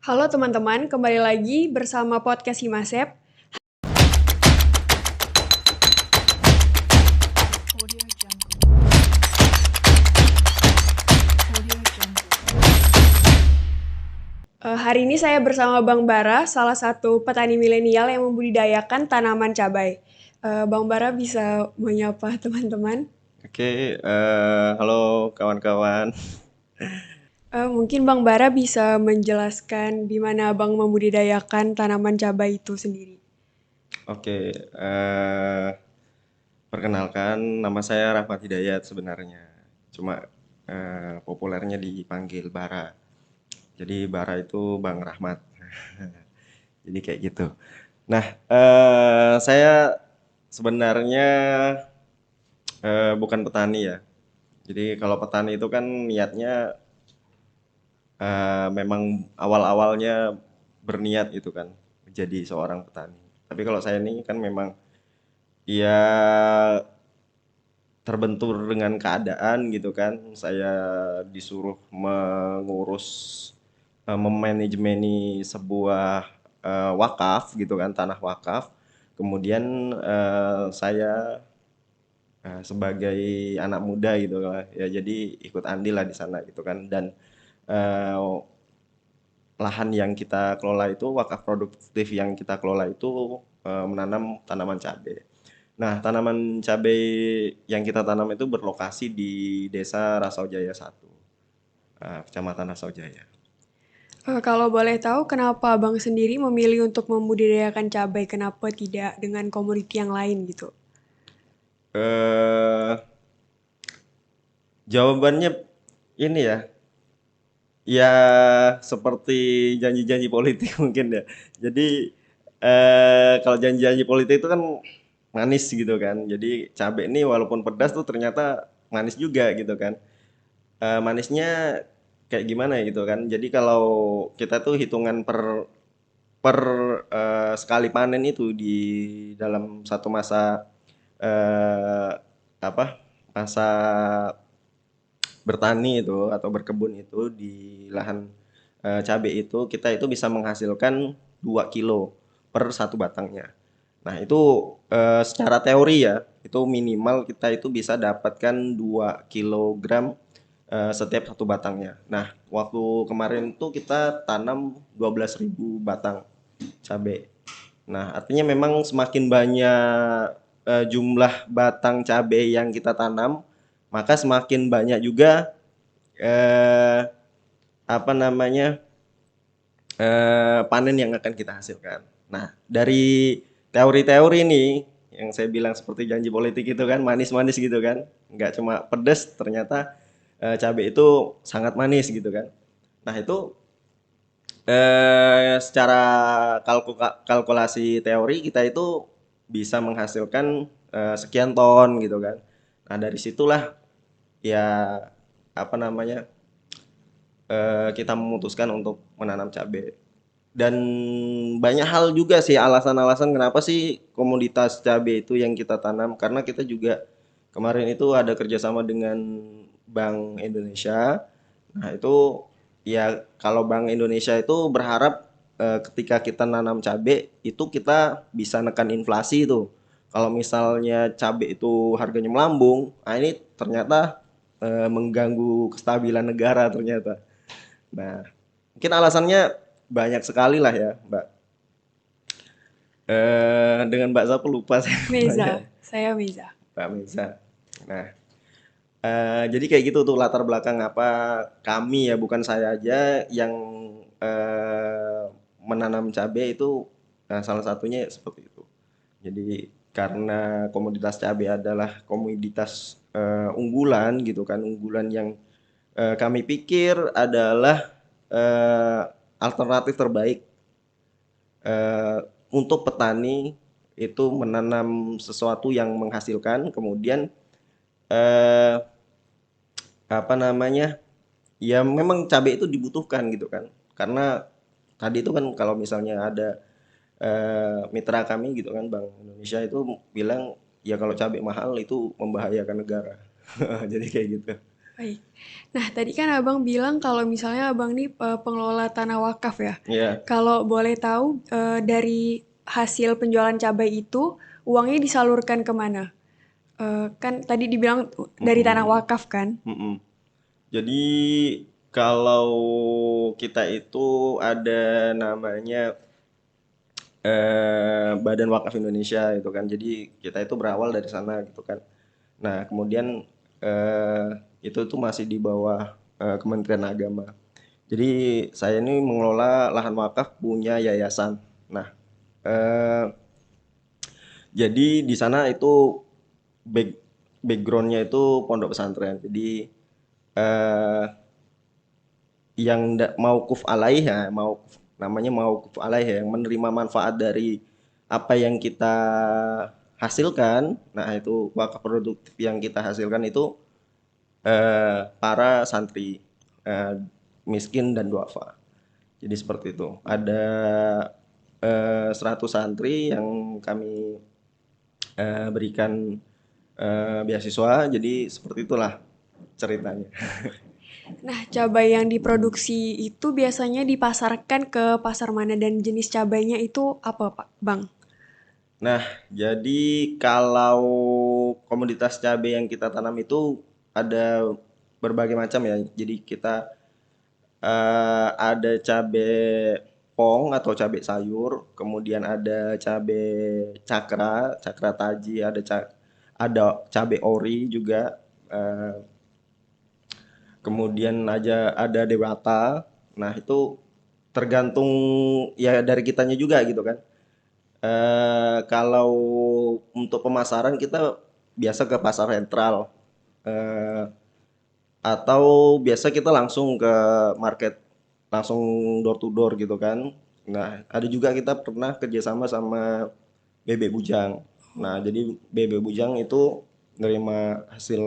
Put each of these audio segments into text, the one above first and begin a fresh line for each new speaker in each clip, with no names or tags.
Halo teman-teman, kembali lagi bersama podcast Himasep. Hari ini saya bersama Bang Bara, salah satu petani milenial yang membudidayakan tanaman cabai. Bang Bara bisa menyapa teman-teman.
Oke, halo kawan-kawan.
Mungkin Bang Bara bisa menjelaskan di mana Bang membudidayakan tanaman cabai itu sendiri.
Oke, perkenalkan nama saya Rahmat Hidayat sebenarnya. Cuma populernya dipanggil Bara. Jadi Bara itu Bang Rahmat. Jadi kayak gitu. Nah, saya sebenarnya bukan petani ya. Jadi kalau petani itu kan niatnya memang awal-awalnya berniat itu kan menjadi seorang petani. Tapi kalau saya ini kan memang ya terbentur dengan keadaan gitu kan. Saya disuruh mengurus memanajemeni sebuah wakaf gitu kan, tanah wakaf. Kemudian saya sebagai anak muda gitu lah ya, jadi ikut andil lah di sana gitu kan. Dan eh, lahan yang kita kelola itu, wakaf produktif yang kita kelola itu menanam tanaman cabai. Nah, tanaman cabai yang kita tanam itu berlokasi di Desa Rasaujaya 1, Kecamatan Rasaujaya.
Kalau boleh tahu, kenapa Bang sendiri memilih untuk membudidayakan cabai? Kenapa tidak dengan komoditi yang lain gitu?
Eh, Jawabannya ini ya, ya seperti janji-janji politik mungkin ya. Jadi kalau janji-janji politik itu kan manis gitu kan. Jadi cabai ini walaupun pedas tuh ternyata manis juga gitu kan. Manisnya kayak gimana ya gitu kan. Jadi kalau kita tuh hitungan per per sekali panen itu di dalam satu masa eh, apa masa bertani itu atau berkebun itu di lahan cabai itu, kita itu bisa menghasilkan 2 kilo per satu batangnya. Nah, itu secara teori ya, itu minimal kita itu bisa dapatkan 2 kilogram setiap satu batangnya. Nah, waktu kemarin itu kita tanam 12.000 batang cabai. Nah, artinya memang semakin banyak jumlah batang cabai yang kita tanam, maka semakin banyak juga eh, apa namanya panen yang akan kita hasilkan. Nah, dari teori-teori ini yang saya bilang seperti janji politik itu kan manis-manis gitu kan, nggak cuma pedas, ternyata cabai itu sangat manis gitu kan. Nah, itu secara kalkulasi teori kita itu bisa menghasilkan sekian ton gitu kan. Nah, dari situlah ya apa namanya kita memutuskan untuk menanam cabai. Dan banyak hal juga sih alasan-alasan kenapa sih komoditas cabai itu yang kita tanam, karena kita juga kemarin itu ada kerjasama dengan Bank Indonesia. Nah, itu ya kalau Bank Indonesia itu berharap ketika kita nanam cabai itu kita bisa nekan inflasi itu. Kalau misalnya cabai itu harganya melambung, nah ini ternyata mengganggu kestabilan negara ternyata. Nah, mungkin alasannya banyak sekali lah ya, Mbak. Dengan Mbak siapa lupa saya namanya.
Meza, saya Meza.
Mbak Misa. Nah, jadi kayak gitu tuh latar belakang apa kami ya, bukan saya aja yang menanam cabai itu. Nah, salah satunya seperti itu. Jadi karena komoditas cabai adalah komoditas unggulan gitu kan, unggulan yang kami pikir adalah eh, alternatif terbaik eh, untuk petani itu menanam sesuatu yang menghasilkan, kemudian eh, apa namanya, ya memang cabai itu dibutuhkan gitu kan, karena tadi itu kan kalau misalnya ada mitra kami gitu kan, Bank Indonesia itu bilang ya kalau cabai mahal itu membahayakan negara. Jadi kayak gitu.
Baik. Nah, tadi kan Abang bilang kalau misalnya Abang nih pengelola tanah wakaf ya.
Ya.
Kalau boleh tahu dari hasil penjualan cabai itu uangnya disalurkan kemana? Kan tadi dibilang dari tanah
Mm-mm.
wakaf kan?
Mm-mm. Jadi kalau kita itu ada namanya Badan Wakaf Indonesia itu kan. Jadi kita itu berawal dari sana gitu kan. Nah, kemudian eh, itu tuh masih di bawah Kementerian Agama. Jadi saya ini mengelola lahan wakaf punya yayasan. Nah, eh, jadi di sana itu back, backgroundnya itu pondok pesantren. Jadi eh, yang maukuf alaih ya, mau namanya maukuf alaih ya, yang menerima manfaat dari apa yang kita hasilkan. Nah, itu wakaf produktif yang kita hasilkan itu para santri eh, miskin dan duafa. Jadi seperti itu. Ada 100 santri yang kami berikan beasiswa. Jadi seperti itulah ceritanya.
Nah, cabai yang diproduksi itu biasanya dipasarkan ke pasar mana dan jenis cabainya itu apa, Pak Bang?
Nah, jadi kalau komoditas cabai yang kita tanam itu ada berbagai macam ya. Jadi kita ada cabai pong atau cabai sayur, kemudian ada cabai cakra, cakra taji, ada cabai ori juga, eh, kemudian aja ada dewata. Nah, itu tergantung ya dari kitanya juga gitu kan. Kalau untuk pemasaran kita biasa ke pasar sentral, eh, atau biasa kita langsung ke market, langsung door to door gitu kan. Nah, ada juga kita pernah kerjasama sama Bebek Bujang. Nah, jadi Bebek Bujang itu nerima hasil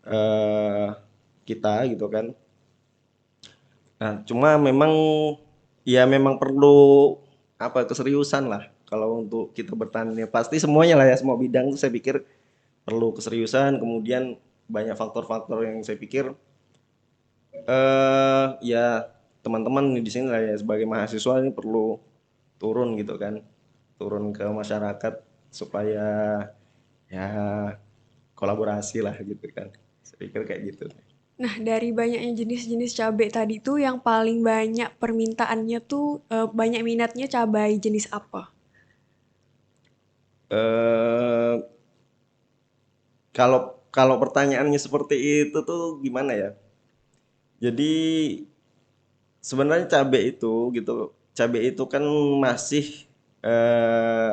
eh, kita gitu kan. Nah, cuma memang ya memang perlu apa keseriusan lah kalau untuk kita bertani. Pasti semuanya lah ya, semua bidang tuh saya pikir perlu keseriusan, kemudian banyak faktor-faktor yang saya pikir ya teman-teman di sini lah ya sebagai mahasiswa ini perlu turun gitu kan, turun ke masyarakat supaya ya kolaborasi lah gitu kan. Saya pikir kayak gitu.
Nah, dari banyaknya jenis-jenis cabai tadi tuh yang paling banyak permintaannya tuh banyak minatnya cabai jenis apa?
Eh kalau kalau pertanyaannya seperti itu tuh gimana ya? Jadi sebenarnya cabai itu kan masih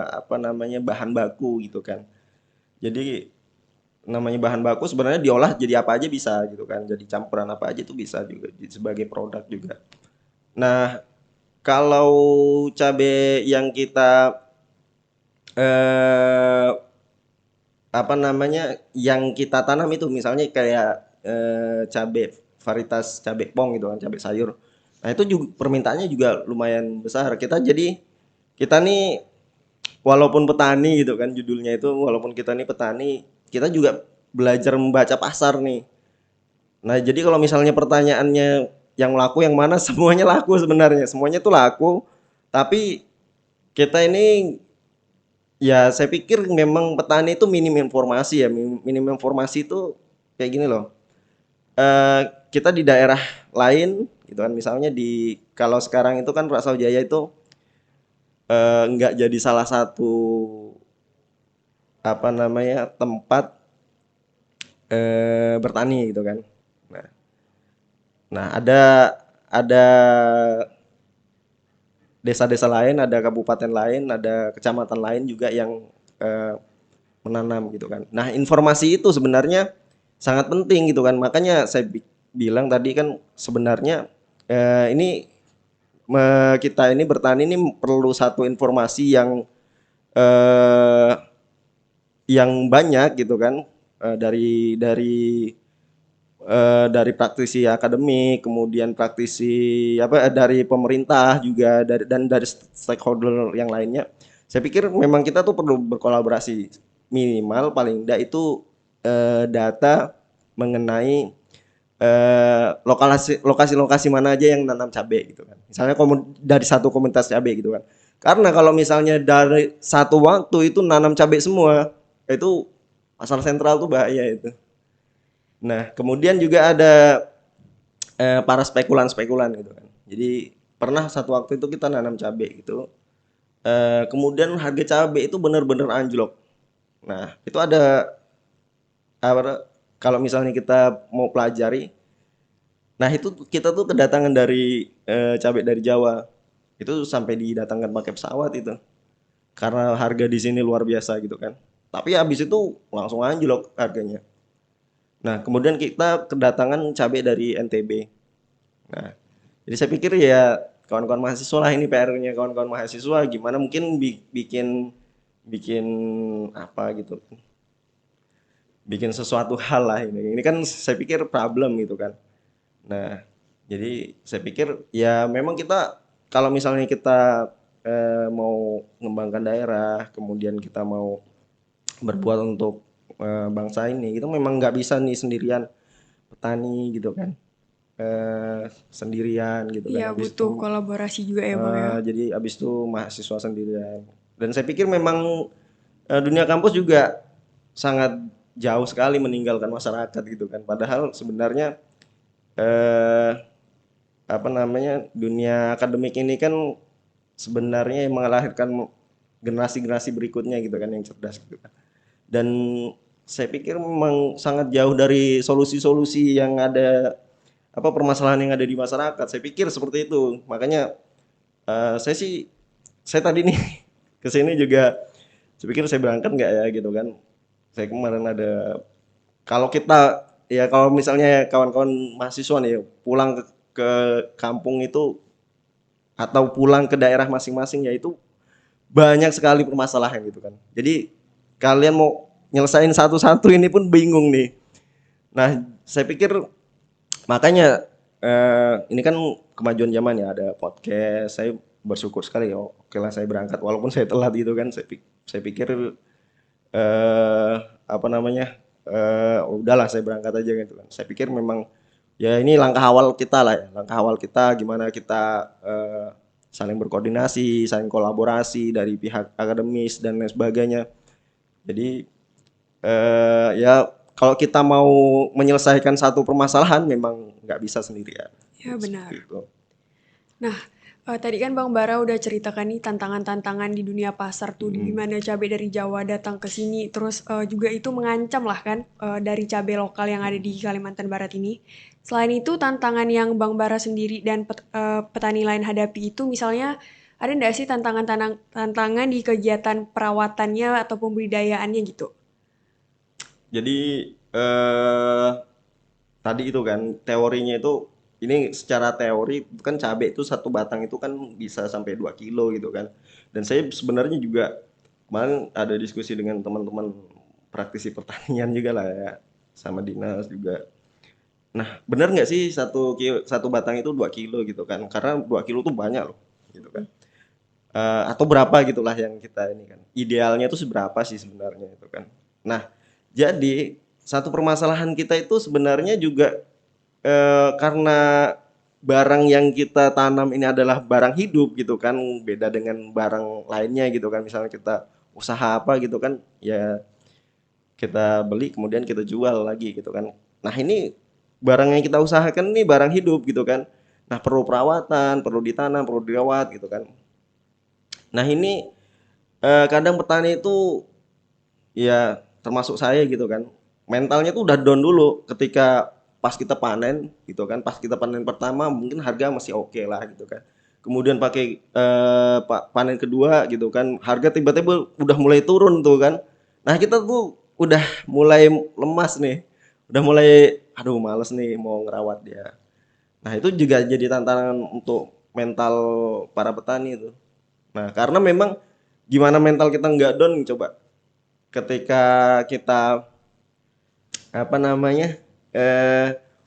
apa namanya bahan baku gitu kan. Jadi namanya bahan baku sebenarnya diolah jadi apa aja bisa gitu kan. Jadi campuran apa aja itu bisa juga sebagai produk juga. Nah, kalau cabai yang kita eh apa namanya yang kita tanam itu misalnya kayak cabai varietas cabai pong gitu kan, cabai sayur. Nah, itu juga permintaannya juga lumayan besar. Kita nih walaupun petani gitu kan judulnya itu, walaupun kita nih petani, kita juga belajar membaca pasar nih. Nah, jadi kalau misalnya pertanyaannya yang laku yang mana, semuanya laku sebenarnya. Semuanya tuh laku, tapi kita ini ya saya pikir memang petani itu minim informasi ya, minim informasi itu kayak gini loh. Kita di daerah lain gitu kan, misalnya kalau sekarang itu kan Rak Jaya itu nggak jadi salah satu apa namanya tempat bertani gitu kan. Nah, nah ada desa-desa lain, ada kabupaten lain, ada kecamatan lain juga yang eh, menanam gitu kan. Nah, informasi itu sebenarnya sangat penting gitu kan. Makanya saya bilang tadi kan sebenarnya ini kita ini bertani ini perlu satu informasi eh, yang banyak gitu kan. Dari praktisi akademik, kemudian praktisi apa dari pemerintah juga dan dari stakeholder yang lainnya. Saya pikir memang kita tuh perlu berkolaborasi minimal paling tidak itu data mengenai lokasi-lokasi mana aja yang nanam cabai gitu kan. Misalnya dari satu komunitas cabai gitu kan. Karena kalau misalnya dari satu waktu itu nanam cabai semua, itu pasar sentral tuh bahaya itu. Nah, kemudian juga ada para spekulan-spekulan gitu kan. Jadi pernah satu waktu itu kita nanam cabai gitu. Kemudian harga cabai itu benar-benar anjlok. Nah, itu ada kalau misalnya kita mau pelajari. Nah, itu kita tuh kedatangan dari cabai dari Jawa. Itu sampai didatangkan pakai pesawat itu. Karena harga di sini luar biasa gitu kan. Tapi habis itu langsung anjlok harganya. Nah, kemudian kita kedatangan cabai dari NTB. Nah, jadi saya pikir ya kawan-kawan mahasiswa lah, ini PR-nya kawan-kawan mahasiswa gimana mungkin bikin bikin apa gitu. Bikin sesuatu hal lah ini. Ini kan saya pikir problem gitu kan. Nah, jadi saya pikir ya memang kita kalau misalnya kita mau mengembangkan daerah, kemudian kita mau berbuat untuk bangsa ini, itu memang nggak bisa nih sendirian petani gitu kan, sendirian gitu kan.
Iya,
Habis
butuh
itu
kolaborasi juga ya Bang ya.
jadi habis itu mahasiswa sendirian. Dan saya pikir memang dunia kampus juga sangat jauh sekali meninggalkan masyarakat gitu kan. Padahal sebenarnya eh, apa namanya dunia akademik ini kan sebenarnya yang melahirkan generasi-generasi berikutnya gitu kan yang cerdas gitu kan. Dan saya pikir memang sangat jauh dari solusi-solusi yang ada apa permasalahan yang ada di masyarakat. Saya pikir seperti itu. Makanya saya sih saya tadi nih ke sini juga saya pikir saya berangkat nggak ya gitu kan. Saya kemarin ada kalau kita ya kalau misalnya kawan-kawan mahasiswa nih pulang ke kampung itu atau pulang ke daerah masing-masing ya itu banyak sekali permasalahan gitu kan. Jadi kalian mau nyelesain satu-satu ini pun bingung nih. Nah, saya pikir makanya ini kan kemajuan zaman ya ada podcast. Saya bersyukur sekali ya. Oke lah saya berangkat walaupun saya telat gitu kan. Saya pikir eh apa namanya? Udahlah saya berangkat aja gitu kan. Saya pikir memang ya ini langkah awal kita lah ya. Langkah awal kita gimana kita saling berkoordinasi, saling kolaborasi dari pihak akademis dan lain sebagainya. Jadi ya kalau kita mau menyelesaikan satu permasalahan memang nggak bisa sendirian.
Ya benar.
Seperti itu.
Nah, tadi kan Bang Bara udah ceritakan nih tantangan-tantangan di dunia pasar tuh, di
Mm.
gimana cabai dari Jawa datang ke sini, terus juga itu mengancam lah kan dari cabai lokal yang ada di Kalimantan Barat ini. Selain itu, tantangan yang Bang Bara sendiri dan petani lain hadapi itu, misalnya ada nggak sih tantangan di kegiatan perawatannya atau pembudidayaannya gitu?
Jadi eh tadi itu kan teorinya itu ini secara teori kan cabai itu satu batang itu kan bisa sampai 2 kilo gitu kan. Dan saya sebenarnya juga kemarin ada diskusi dengan teman-teman praktisi pertanian juga lah ya sama dinas juga. Nah, benar nggak sih satu batang itu 2 kilo gitu kan? Karena 2 kilo tuh banyak loh gitu kan. Atau berapa gitulah yang kita ini kan. Idealnya itu seberapa sih sebenarnya itu kan. Nah, jadi satu permasalahan kita itu sebenarnya juga karena barang yang kita tanam ini adalah barang hidup gitu kan, beda dengan barang lainnya gitu kan. Misalnya kita usaha apa gitu kan, ya kita beli kemudian kita jual lagi gitu kan. Nah, ini barang yang kita usahakan ini barang hidup gitu kan. Nah, perlu perawatan, perlu ditanam, perlu dirawat gitu kan. Nah, ini kadang petani itu ya termasuk saya gitu kan. Mentalnya tuh udah down dulu ketika pas kita panen gitu kan. Pas kita panen pertama mungkin harga masih oke lah gitu kan. Kemudian pakai panen kedua gitu kan, harga tiba-tiba udah mulai turun tuh kan. Nah, kita tuh udah mulai lemas nih. Udah mulai aduh males nih mau ngerawat dia. Nah, itu juga jadi tantangan untuk mental para petani itu. Nah, karena memang gimana mental kita nggak down coba ketika kita apa namanya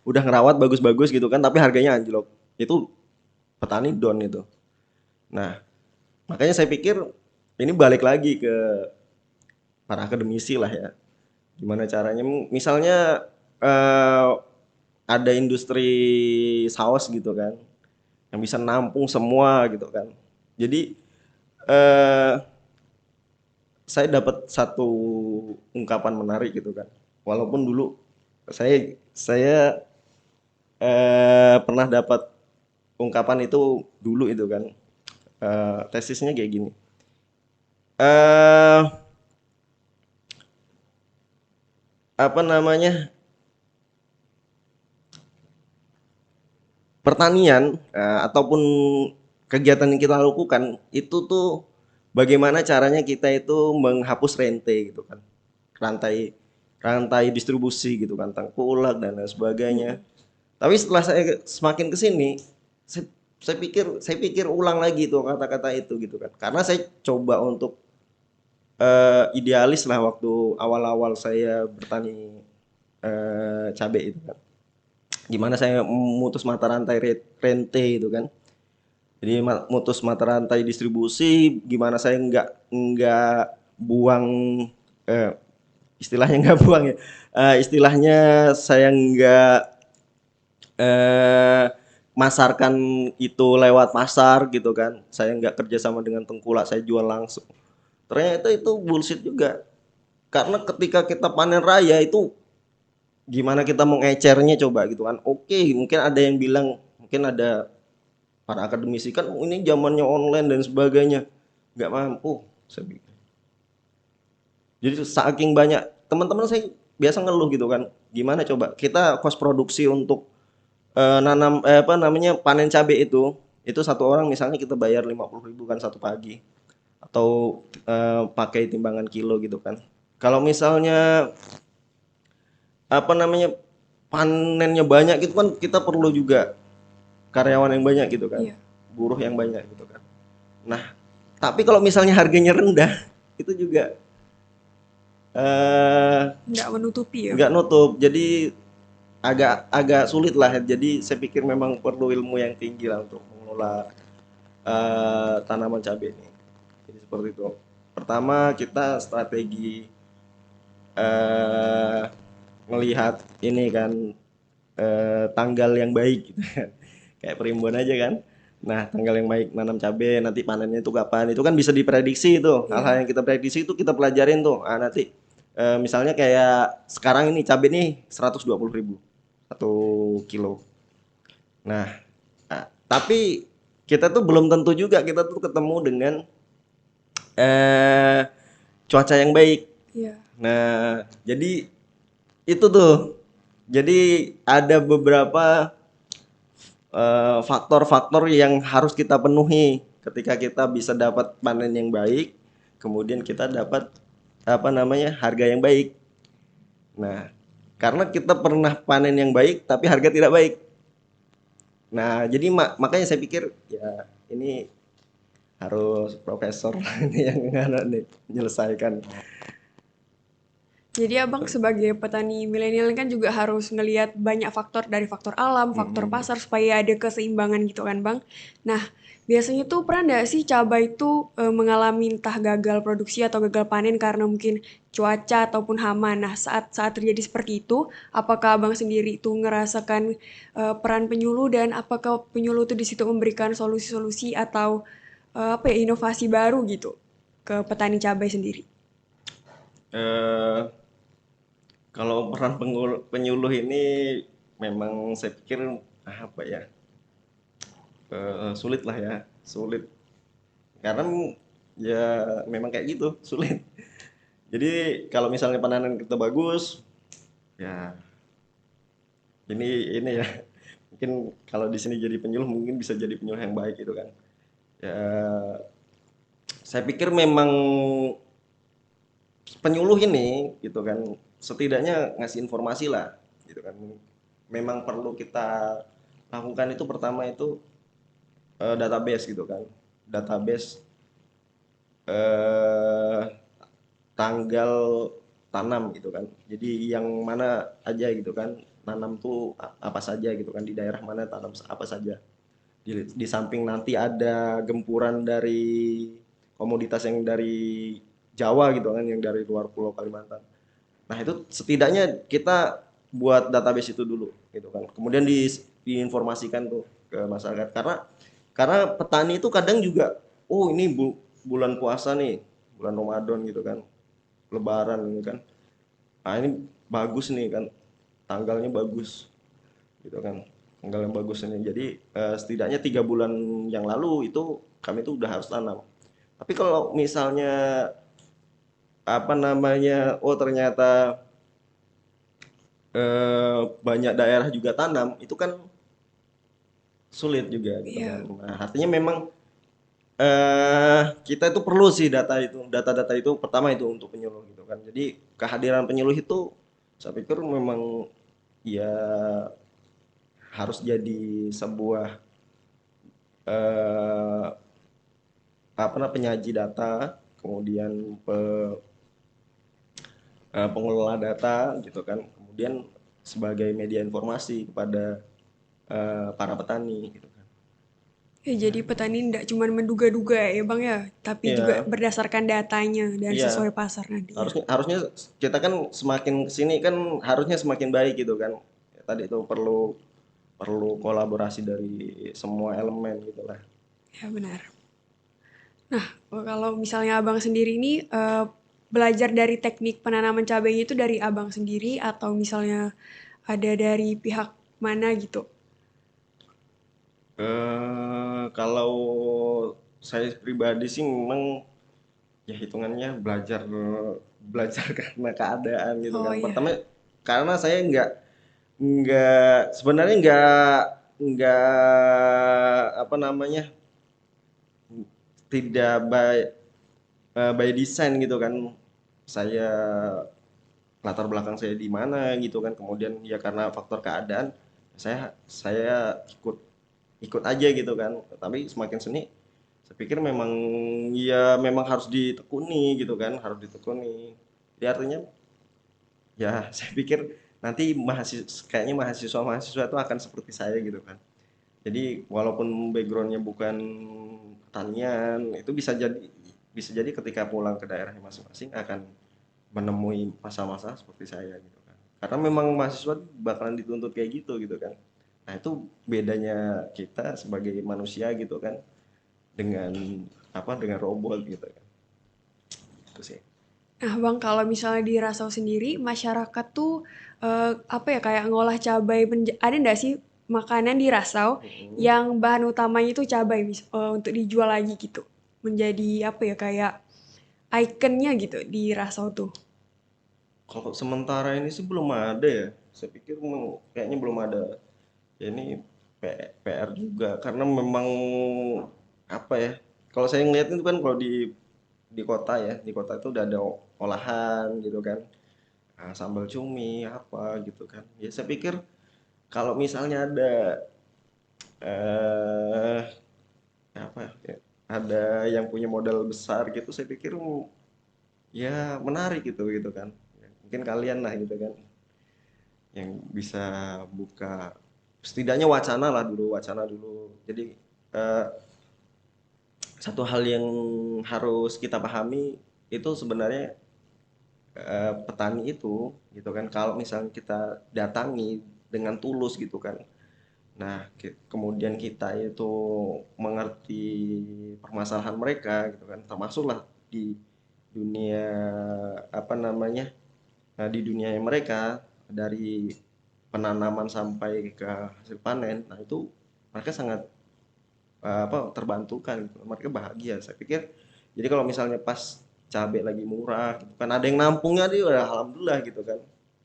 udah ngerawat bagus-bagus gitu kan tapi harganya anjlok itu petani down itu. Nah, makanya saya pikir ini balik lagi ke para akademisi lah ya, gimana caranya misalnya eh, ada industri saus gitu kan, yang bisa nampung semua gitu kan. Jadi eh, saya dapat satu ungkapan menarik gitu kan. Walaupun dulu saya pernah dapat ungkapan itu dulu itu kan. Tesisnya kayak gini. Eh apa namanya? Pertanian ataupun kegiatan yang kita lakukan itu tuh bagaimana caranya kita itu menghapus rente gitu kan, rantai rantai distribusi gitu kan, tengkulak dan lain sebagainya.
Mm-mm.
Tapi setelah saya semakin ke sini, saya, saya pikir ulang lagi tuh kata-kata itu gitu kan, karena saya coba untuk idealis lah waktu awal-awal saya bertani cabai itu kan, gimana saya memutus mata rantai rente itu kan. Jadi mutus mata rantai distribusi, gimana saya nggak buang eh, istilahnya nggak buang ya. Istilahnya saya nggak eh, masarkan itu lewat pasar gitu kan. Saya nggak kerjasama dengan tengkulak, saya jual langsung. Ternyata itu bullshit juga. Karena ketika kita panen raya itu gimana kita mengecernya coba gitu kan. Oke, mungkin ada yang bilang, mungkin ada para akademisi kan, "Oh, ini zamannya online dan sebagainya, nggak mampu." Saya bilang. Jadi saking banyak teman-teman saya biasa ngeluh gitu kan, gimana coba kita kos produksi untuk nanam apa namanya panen cabai itu satu orang misalnya kita bayar 50.000 kan satu pagi, atau pakai timbangan kilo gitu kan. Kalau misalnya apa namanya panennya banyak gitu kan, kita perlu juga karyawan yang banyak gitu kan,
Iya,
buruh yang banyak gitu kan. Nah, tapi kalau misalnya harganya rendah, itu juga eh
nggak menutupi ya
nggak
Bang.
nutup. Jadi agak agak sulit lah. Jadi saya pikir memang perlu ilmu yang tinggi lah untuk mengelola tanaman cabai ini. Jadi seperti itu. Pertama kita strategi eh melihat ini kan tanggal yang baik gitu kan. Kayak primbon aja kan. Nah, tanggal yang baik nanam cabai, nanti panennya itu kapan? Itu kan bisa diprediksi itu.
Iya.
Hal-hal yang kita prediksi itu kita pelajarin tuh. Ah, nanti misalnya kayak sekarang ini cabai nih 120.000 satu kilo. Nah, tapi kita tuh belum tentu juga kita tuh ketemu dengan eh, cuaca yang baik.
Iya.
Nah, jadi itu tuh. Jadi ada beberapa faktor-faktor yang harus kita penuhi ketika kita bisa dapat panen yang baik, kemudian kita dapat apa namanya harga yang baik. Nah, karena kita pernah panen yang baik tapi harga tidak baik. Nah, jadi makanya saya pikir ya ini harus profesor yang menyelesaikan.
Jadi abang sebagai petani milenial kan juga harus ngelihat banyak faktor dari faktor alam, faktor
Mm-mm.
pasar supaya ada keseimbangan gitu kan bang. Nah biasanya tuh pernah nggak sih cabai itu mengalami entah gagal produksi atau gagal panen karena mungkin cuaca ataupun hama. Nah saat saat terjadi seperti itu, apakah abang sendiri itu ngerasakan peran penyuluh dan apakah penyuluh itu di situ memberikan solusi-solusi atau apa ya inovasi baru gitu ke petani cabai sendiri?
Eh, Kalau peran penyuluh ini memang saya pikir apa ya, sulit lah ya, sulit karena ya memang kayak gitu, sulit. Jadi kalau misalnya penanganan kita bagus, ya ini ya mungkin kalau di sini jadi penyuluh mungkin bisa jadi penyuluh yang baik gitu kan. Ya saya pikir memang penyuluh ini gitu kan setidaknya ngasih informasi lah gitu kan. Memang perlu kita lakukan itu pertama itu database gitu kan. Database eh tanggal tanam gitu kan. Jadi yang mana aja gitu kan, tanam tuh apa saja gitu kan, di daerah mana tanam apa saja. Di samping nanti ada gempuran dari komoditas yang dari Jawa gitu kan, yang dari luar Pulau Kalimantan. Nah, itu setidaknya kita buat database itu dulu. gitu kan. Kemudian diinformasikan tuh ke masyarakat, karena petani itu kadang juga, oh ini bulan puasa nih, bulan Ramadan gitu kan, Lebaran gitu kan. Ah ini bagus nih kan, tanggalnya bagus gitu kan, tanggal yang bagus ini. Jadi setidaknya 3 bulan yang lalu itu kami tuh udah harus tanam. Tapi kalau misalnya apa namanya, oh ternyata banyak daerah juga tanam, itu kan sulit juga gitu kan.
Iya.
Nah, artinya memang kita itu perlu sih data-data itu pertama itu untuk penyuluh gitu kan. Jadi kehadiran penyuluh itu saya pikir memang ya harus jadi sebuah eh, apa namanya, penyaji data, kemudian pengelola data gitu kan, kemudian sebagai media informasi kepada para petani gitu kan.
Ya, jadi petani tidak cuma menduga-duga ya Bang ya, tapi juga
Iya,
berdasarkan datanya dan
iya.
sesuai pasar nantinya.
Harusnya harusnya kita kan semakin kesini kan harusnya semakin baik gitu kan. Ya, tadi itu perlu perlu kolaborasi dari semua elemen gitu lah.
Ya benar. Nah, kalau misalnya Abang sendiri ini belajar dari teknik penanaman cabainya itu dari Abang sendiri atau misalnya ada dari pihak mana gitu?
Kalau saya pribadi sih memang ya hitungannya belajar belajar karena keadaan gitu
Oh
kan.
iya.
Pertama karena saya nggak sebenarnya nggak apa namanya, tidak by design gitu kan. Saya latar belakang saya di mana gitu kan, kemudian ya karena faktor keadaan saya ikut ikut aja gitu kan. Tapi semakin seni saya pikir memang ya memang harus ditekuni gitu kan, harus ditekuni. Jadi artinya ya saya pikir nanti kayaknya mahasiswa-mahasiswa itu akan seperti saya gitu kan. Jadi walaupun backgroundnya bukan pertanian, itu bisa jadi ketika pulang ke daerahnya masing-masing akan menemui masa-masa seperti saya gitu kan. Karena memang mahasiswa bakalan dituntut kayak gitu gitu kan. Nah itu bedanya kita sebagai manusia gitu kan dengan dengan robot gitu kan. Itu sih.
Nah, Bang, kalau misalnya di Rasau sendiri, masyarakat tuh apa ya kayak ngolah cabai ada nggak sih makanan di Rasau
Mm-mm.
yang bahan utamanya itu cabai untuk dijual lagi gitu, menjadi apa ya kayak ikonnya gitu di Rasau tuh.
Kalau sementara ini sih belum ada ya. Saya pikir kayaknya belum ada. Ya ini PR juga karena memang apa ya? Kalau saya ngeliat itu kan kalau di kota ya, di kota itu udah ada olahan gitu kan. Nah, sambal cumi apa gitu kan. Ya saya pikir kalau misalnya ada eh apa ya, ada yang punya modal besar gitu, saya pikir ya menarik gitu gitu kan. Ya, mungkin kalian lah gitu kan yang bisa buka setidaknya wacana dulu. Jadi eh, satu hal yang harus kita pahami itu sebenarnya petani itu gitu kan, kalau misalnya kita datangi dengan tulus gitu kan. Nah, kemudian kita itu mengerti permasalahan mereka gitu kan, termasuklah di dunia apa namanya, di dunia mereka dari penanaman sampai ke hasil panen. Nah, itu mereka sangat terbantukan gitu. Mereka bahagia. Saya pikir jadi kalau misalnya pas cabai lagi murah gitu kan, ada yang nampungnya dia udah alhamdulillah gitu kan.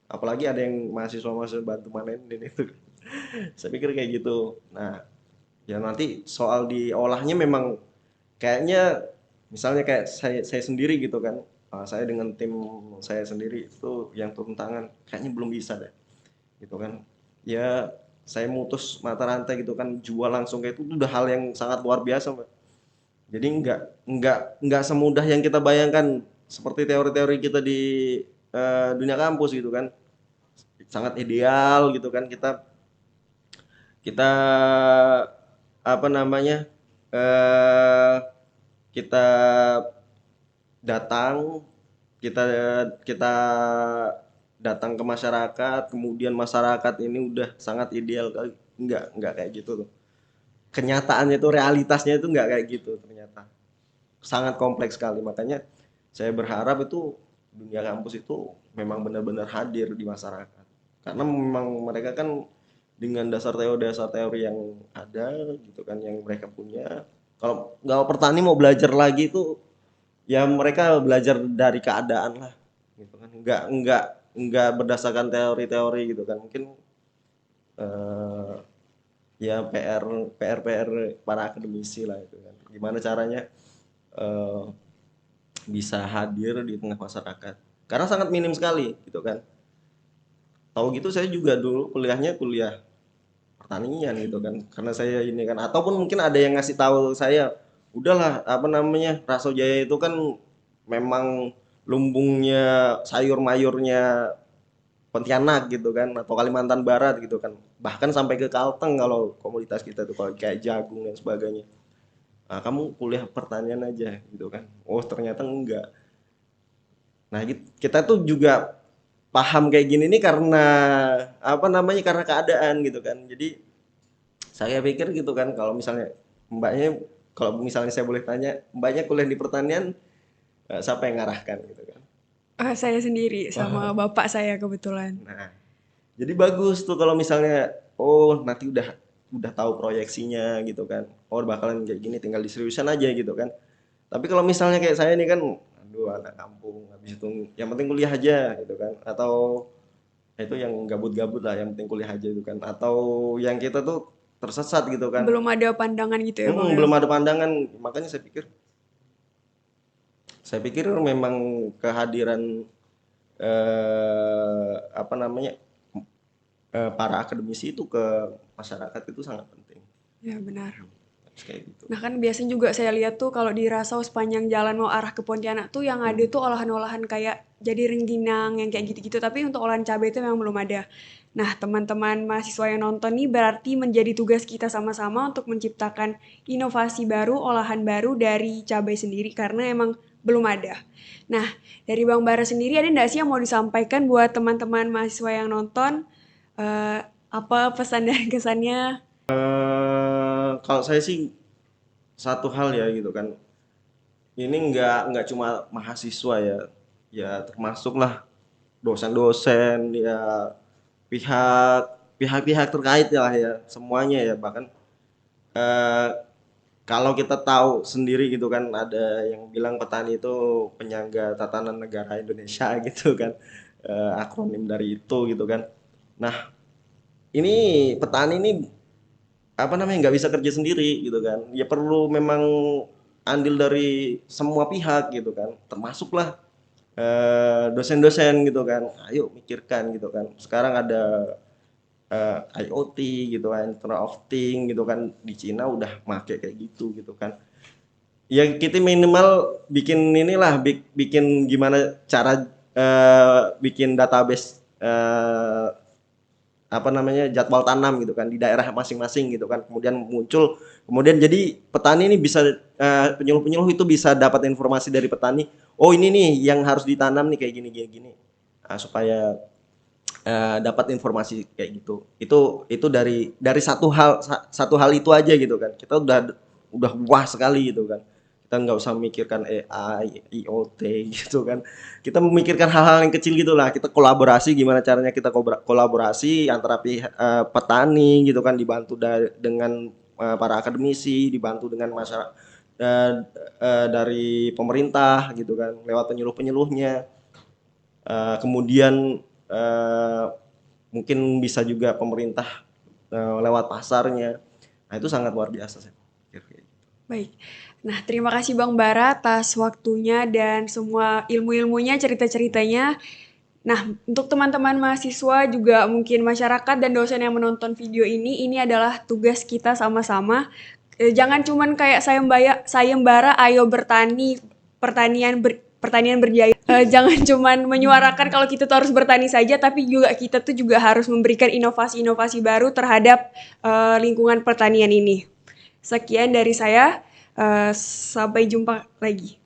Apalagi ada yang mahasiswa-mahasiswa bantu manenin itu. Saya pikir kayak gitu. Nah, ya nanti soal diolahnya memang kayaknya misalnya kayak saya sendiri gitu kan. Saya dengan tim saya sendiri itu yang turun tangan kayaknya belum bisa deh gitu kan. Ya saya mutus mata rantai gitu kan, jual langsung kayak itu udah hal yang sangat luar biasa Mbak. Jadi nggak semudah yang kita bayangkan seperti teori-teori kita di dunia kampus gitu kan, sangat ideal gitu kan, kita kita apa namanya, eh kita datang, kita kita datang ke masyarakat, kemudian masyarakat ini udah sangat ideal kali. Enggak kayak gitu tuh. Kenyataannya itu realitasnya itu enggak kayak gitu ternyata. Sangat kompleks sekali. Makanya saya berharap itu dunia kampus itu memang benar-benar hadir di masyarakat. Karena memang mereka kan dengan dasar teori yang ada gitu kan yang mereka punya. Kalau petani mau belajar lagi itu ya mereka belajar dari keadaan lah gitu kan. Enggak berdasarkan teori-teori gitu kan. Mungkin eh, ya PR para akademisi lah itu kan. Gimana caranya eh, bisa hadir di tengah masyarakat. Karena sangat minim sekali gitu kan. Tahu gitu saya juga dulu kuliahnya kuliah pertanian gitu kan. Karena saya ini kan ataupun mungkin ada yang ngasih tahu saya, udahlah apa namanya Raso Jaya itu kan memang lumbungnya sayur mayurnya Pontianak gitu kan atau Kalimantan Barat gitu kan. Bahkan sampai ke Kalteng kalau komunitas kita tuh kalau kayak jagung dan sebagainya. Nah, kamu kuliah pertanian aja gitu kan. Oh, ternyata enggak. Nah, kita tuh juga paham kayak gini nih karena apa namanya? Karena keadaan gitu kan. Jadi saya pikir gitu kan kalau misalnya mbaknya kalau misalnya saya boleh tanya, mbaknya kuliah di pertanian siapa yang ngarahkan gitu kan.
Saya sendiri sama
Oh,
bapak saya kebetulan.
nah, jadi bagus tuh kalau misalnya oh nanti udah tahu proyeksinya gitu kan. Oh bakalan kayak gini tinggal diseriusan aja gitu kan. Tapi kalau misalnya kayak saya nih kan aduh anak kampung habis itu yang penting kuliah aja gitu kan atau itu yang gabut-gabut lah yang penting kuliah aja gitu kan atau yang kita tuh tersesat gitu kan.
Belum ada pandangan gitu ya, Bang ya?
Belum ada pandangan makanya saya pikir memang kehadiran apa namanya para akademisi itu ke masyarakat itu sangat penting.
Ya benar.
Harus kayak gitu.
Nah kan biasanya juga saya lihat tuh kalau di Rasau sepanjang jalan mau arah ke Pontianak tuh yang ada
Hmm.
tuh olahan-olahan kayak jadi rengginang yang kayak gitu-gitu. Tapi untuk olahan cabai itu memang belum ada. Nah teman-teman mahasiswa yang nonton nih berarti menjadi tugas kita sama-sama untuk menciptakan inovasi baru, olahan baru dari cabai sendiri karena emang belum ada. Nah dari Bang Bara sendiri ada nggak sih yang mau disampaikan buat teman-teman mahasiswa yang nonton? Eh, apa pesan dan kesannya?
Kalau saya sih satu hal ya gitu kan. Ini nggak cuma mahasiswa ya, ya termasuklah dosen-dosen ya pihak pihak-pihak terkait ya lah ya semuanya ya bahkan eh, kalau kita tahu sendiri gitu kan ada yang bilang petani itu penyangga tatanan negara Indonesia gitu kan akronim dari itu gitu kan. Nah ini petani ini apa namanya nggak bisa kerja sendiri gitu kan ya perlu memang andil dari semua pihak gitu kan termasuklah dosen-dosen gitu kan ayo mikirkan gitu kan sekarang ada IoT gitu kan Internet of Things gitu kan di Cina udah make kayak gitu kan ya kita minimal bikin inilah bikin gimana cara bikin database apa namanya jadwal tanam gitu kan di daerah masing-masing gitu kan kemudian jadi petani ini bisa penyuluh-penyuluh itu bisa dapat informasi dari petani oh ini nih yang harus ditanam nih kayak gini nah, supaya dapat informasi kayak gitu itu dari satu hal itu aja gitu kan kita udah wah sekali gitu kan kita nggak usah memikirkan AI, IoT gitu kan kita memikirkan hal-hal yang kecil gitulah kita kolaborasi gimana caranya kita kolaborasi antara pihak petani gitu kan dibantu dengan para akademisi dibantu dengan masyarakat dari pemerintah gitu kan lewat penyuluh-penyuluhnya. Kemudian mungkin bisa juga pemerintah lewat pasarnya. Nah itu sangat luar biasa saya pikir.
Baik. Nah, terima kasih Bang Bara atas waktunya dan semua ilmu-ilmunya, cerita-ceritanya. Nah, untuk teman-teman mahasiswa juga mungkin masyarakat dan dosen yang menonton video ini adalah tugas kita sama-sama. Jangan cuman kayak sayembara ayo bertani, pertanian berjaya. Jangan cuman menyuarakan kalau kita tuh harus bertani saja, tapi juga kita tuh juga harus memberikan inovasi-inovasi baru terhadap lingkungan pertanian ini. Sekian dari saya. Sampai jumpa lagi.